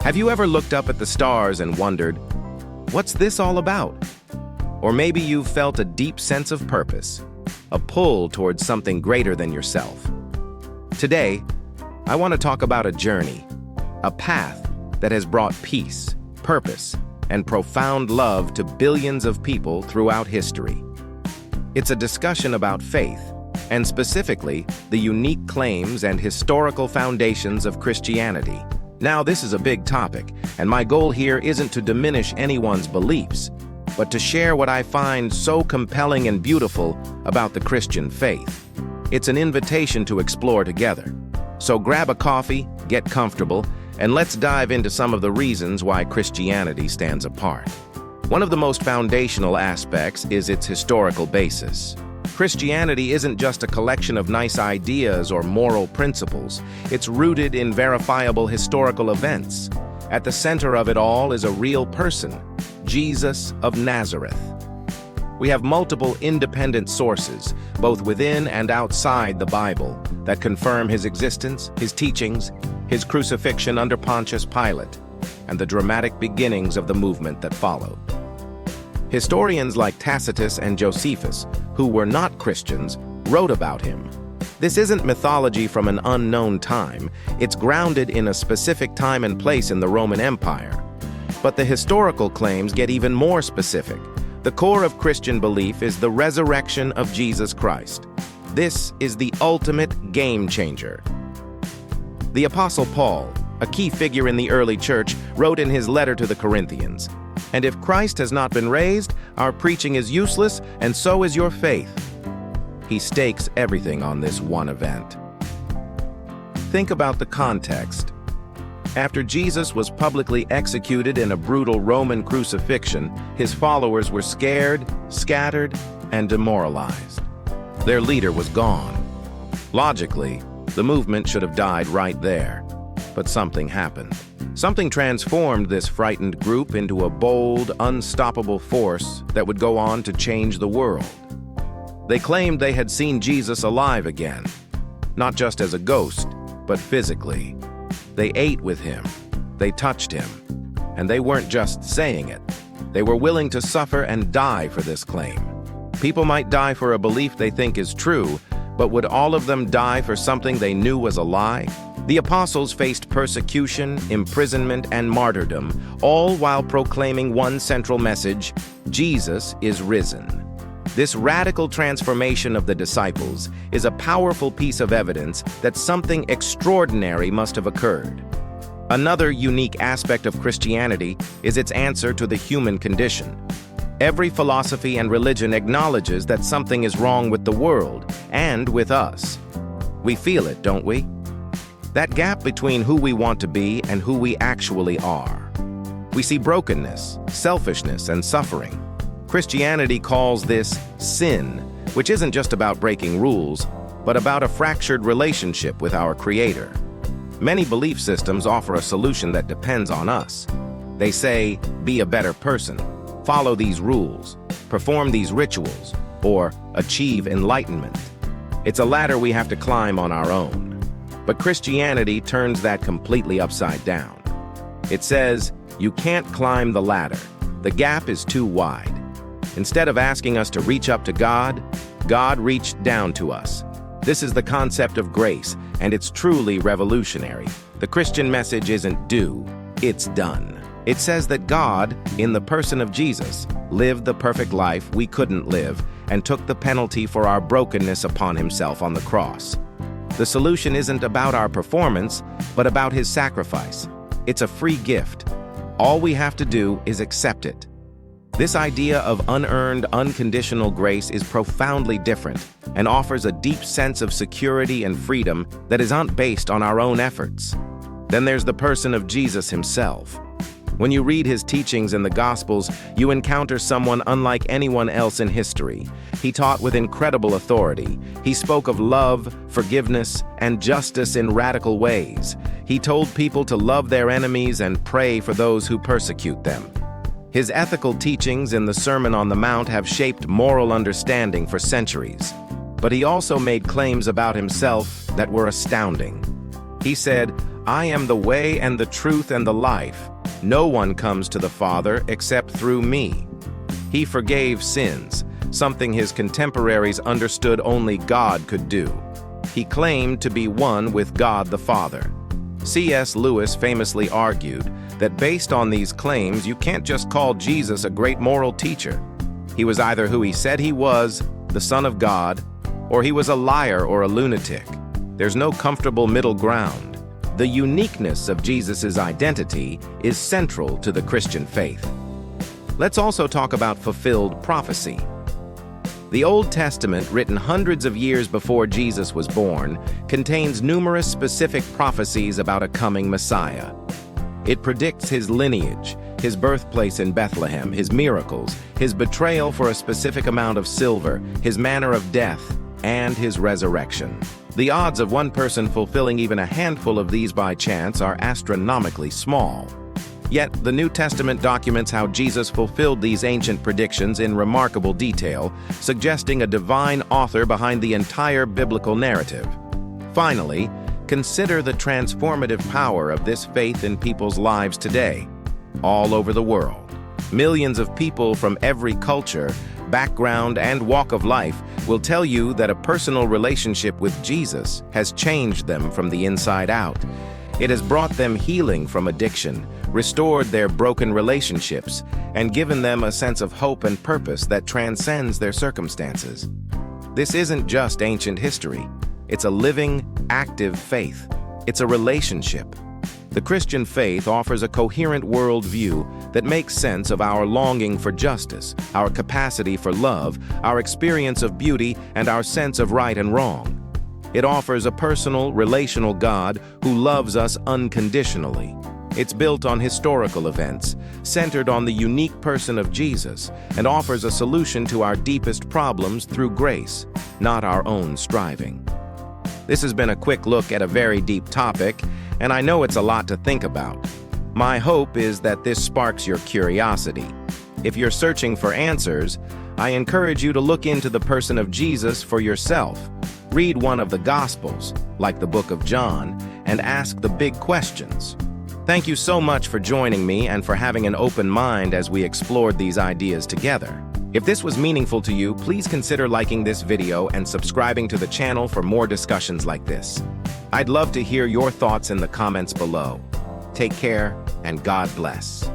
Have you ever looked up at the stars and wondered, what's this all about? Or maybe you've felt a deep sense of purpose, a pull towards something greater than yourself. Today, I want to talk about a journey, a path that has brought peace, purpose, and profound love to billions of people throughout history. It's a discussion about faith, and specifically, the unique claims and historical foundations of Christianity. Now, this is a big topic, and my goal here isn't to diminish anyone's beliefs, but to share what I find so compelling and beautiful about the Christian faith. It's an invitation to explore together. So grab a coffee, get comfortable, and let's dive into some of the reasons why Christianity stands apart. One of the most foundational aspects is its historical basis. Christianity isn't just a collection of nice ideas or moral principles. It's rooted in verifiable historical events. At the center of it all is a real person, Jesus of Nazareth. We have multiple independent sources, both within and outside the Bible, that confirm his existence, his teachings, his crucifixion under Pontius Pilate, and the dramatic beginnings of the movement that followed. Historians like Tacitus and Josephus, who were not Christians, wrote about him. This isn't mythology from an unknown time. It's grounded in a specific time and place in the Roman Empire. But the historical claims get even more specific. The core of Christian belief is the resurrection of Jesus Christ. This is the ultimate game changer. The Apostle Paul, a key figure in the early church, wrote in his letter to the Corinthians, "And if Christ has not been raised, our preaching is useless, and so is your faith." He stakes everything on this one event. Think about the context. After Jesus was publicly executed in a brutal Roman crucifixion, his followers were scared, scattered, and demoralized. Their leader was gone. Logically, the movement should have died right there. But something happened. Something transformed this frightened group into a bold, unstoppable force that would go on to change the world. They claimed they had seen Jesus alive again, not just as a ghost, but physically. They ate with him, they touched him, and they weren't just saying it. They were willing to suffer and die for this claim. People might die for a belief they think is true, but would all of them die for something they knew was a lie? The apostles faced persecution, imprisonment, and martyrdom, all while proclaiming one central message: Jesus is risen. This radical transformation of the disciples is a powerful piece of evidence that something extraordinary must have occurred. Another unique aspect of Christianity is its answer to the human condition. Every philosophy and religion acknowledges that something is wrong with the world and with us. We feel it, don't we? That gap between who we want to be and who we actually are. We see brokenness, selfishness, and suffering. Christianity calls this sin, which isn't just about breaking rules, but about a fractured relationship with our Creator. Many belief systems offer a solution that depends on us. They say, be a better person, follow these rules, perform these rituals, or achieve enlightenment. It's a ladder we have to climb on our own. But Christianity turns that completely upside down. It says, you can't climb the ladder. The gap is too wide. Instead of asking us to reach up to God, God reached down to us. This is the concept of grace, and it's truly revolutionary. The Christian message isn't do, it's done. It says that God, in the person of Jesus, lived the perfect life we couldn't live and took the penalty for our brokenness upon himself on the cross. The solution isn't about our performance, but about his sacrifice. It's a free gift. All we have to do is accept it. This idea of unearned, unconditional grace is profoundly different and offers a deep sense of security and freedom that isn't based on our own efforts. Then there's the person of Jesus himself. When you read his teachings in the Gospels, you encounter someone unlike anyone else in history. He taught with incredible authority. He spoke of love, forgiveness, and justice in radical ways. He told people to love their enemies and pray for those who persecute them. His ethical teachings in the Sermon on the Mount have shaped moral understanding for centuries. But he also made claims about himself that were astounding. He said, "I am the way and the truth and the life. No one comes to the Father except through me." He forgave sins, something his contemporaries understood only God could do. He claimed to be one with God the Father. C.S. Lewis famously argued that based on these claims, you can't just call Jesus a great moral teacher. He was either who he said he was, the Son of God, or he was a liar or a lunatic. There's no comfortable middle ground. The uniqueness of Jesus' identity is central to the Christian faith. Let's also talk about fulfilled prophecy. The Old Testament, written hundreds of years before Jesus was born, contains numerous specific prophecies about a coming Messiah. It predicts his lineage, his birthplace in Bethlehem, his miracles, his betrayal for a specific amount of silver, his manner of death, and his resurrection. The odds of one person fulfilling even a handful of these by chance are astronomically small. Yet, the New Testament documents how Jesus fulfilled these ancient predictions in remarkable detail, suggesting a divine author behind the entire biblical narrative. Finally, consider the transformative power of this faith in people's lives today, all over the world. Millions of people from every culture, background, and walk of life will tell you that a personal relationship with Jesus has changed them from the inside out. It has brought them healing from addiction, restored their broken relationships, and given them a sense of hope and purpose that transcends their circumstances. This isn't just ancient history. It's a living, active faith. It's a relationship. The Christian faith offers a coherent worldview that makes sense of our longing for justice, our capacity for love, our experience of beauty, and our sense of right and wrong. It offers a personal, relational God who loves us unconditionally. It's built on historical events, centered on the unique person of Jesus, and offers a solution to our deepest problems through grace, not our own striving. This has been a quick look at a very deep topic, and I know it's a lot to think about. My hope is that this sparks your curiosity. If you're searching for answers, I encourage you to look into the person of Jesus for yourself. Read one of the Gospels, like the book of John, and ask the big questions. Thank you so much for joining me and for having an open mind as we explored these ideas together. If this was meaningful to you, please consider liking this video and subscribing to the channel for more discussions like this. I'd love to hear your thoughts in the comments below. Take care, and God bless.